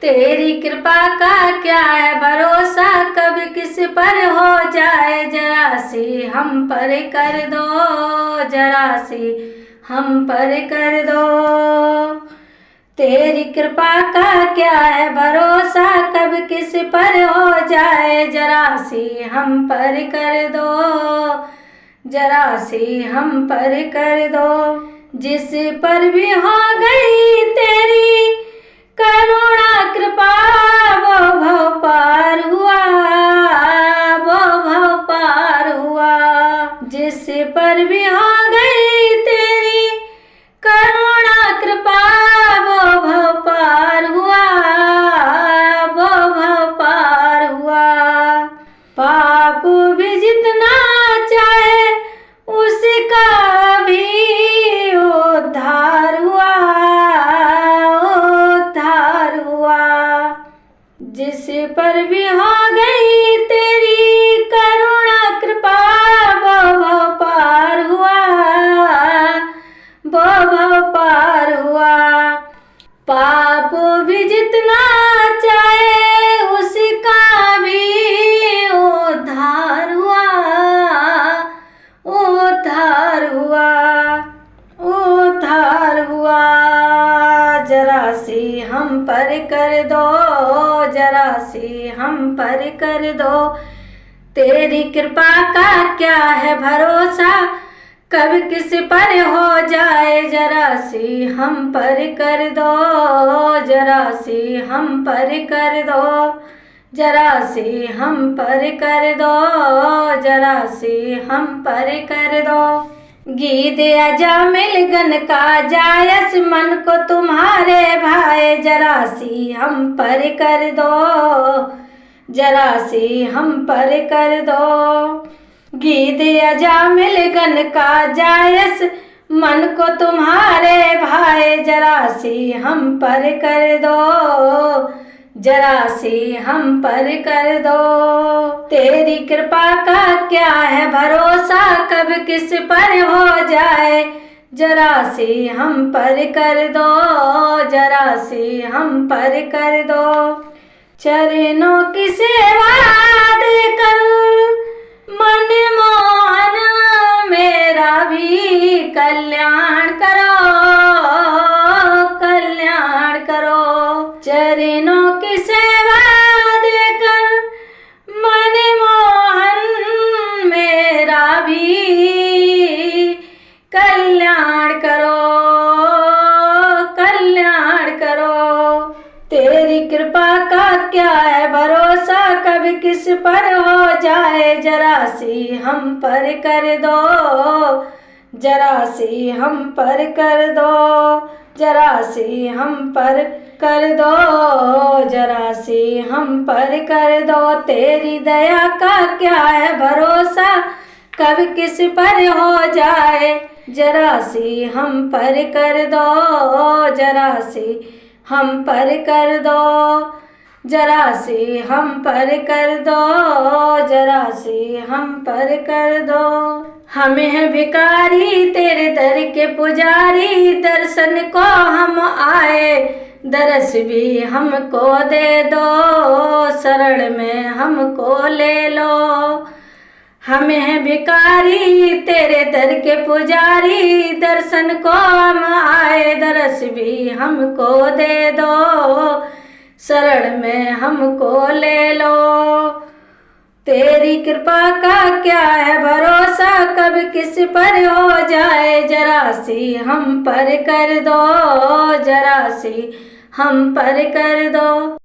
तेरी कृपा का क्या है भरोसा, कब किस पर हो जाए, जरा सी हम पर कर दो, जरा सी हम पर कर दो। तेरी कृपा का क्या है भरोसा, कब किस पर हो जाए, जरा सी हम पर कर दो, जरा सी हम पर कर दो। जिस पर भी हो गई तेरी करुणा कृपा, वो भव पार हुआ, वो भव पार हुआ। जिस पर भी हो गई तेरी करुणा कृपा, वो भव पार हुआ, वो भव पार हुआ। पाप भी जितना चाहे उसका भी उद्धार हुआ, उद्धार हुआ। जिस पर भी हो गई तेरी करुणा कृपा, वो भव पार हुआ, वो भव पार हुआ। पाप भी जितना चाहे उसका भी उद्धार हुआ, उद्धार हुआ, उद्धार हुआ। जरा सी हम पर कर दो, जरा सी हम पर कर दो। तेरी कृपा का क्या है भरोसा, कब किस पर हो जाए, जरा सी हम पर कर दो, जरा सी हम पर कर दो, जरा सी हम पर कर दो, जरा सी हम पर कर दो। गीत अजामिल गन का जायस मन को तुम्हारे भाई, जरा सी हम पर कर दो, जरा सी हम पर कर दो। गीत अजामिल गन का जायस मन को तुम्हारे भाई, जरा सी हम पर कर दो, जरा सी हम पर कर दो। तेरी कृपा का क्या है भरोसा, कब किस पर हो जाए, जरा सी हम पर कर दो, जरा सी हम पर कर दो। चरणों की सेवा देकर मन मोहन मेरा भी कल्याण करो, कल्याण करो। चरणों की सेवा देकर मन मोहन मेरा भी कल्याण करो, कल्याण करो। तेरी कृपा का क्या है भरोसा, कब किस पर हो जाए, जरा सी हम पर कर दो, जरा सी हम पर कर दो, जरा सी हम पर कर दो, जरा सी हम पर कर दो। तेरी दया का क्या है भरोसा, कब किस पर हो जाए, जरा सी हम पर कर दो, जरा सी हम पर कर दो, जरा सी हम पर कर दो, जरा सी हम पर कर दो। हम हैं भिखारी तेरे दर के पुजारी, दर्शन को हम आए, दरस भी हमको दे दो, शरण में हमको ले लो। हम हैं भिखारी तेरे दर के पुजारी, दर्शन को हम आए, दरस भी हमको दे दो, शरण में हमको ले लो। तेरी कृपा का क्या है भरोसा, कब किस पर हो जाए, जरा सी हम पर कर दो, जरा सी हम पर कर दो।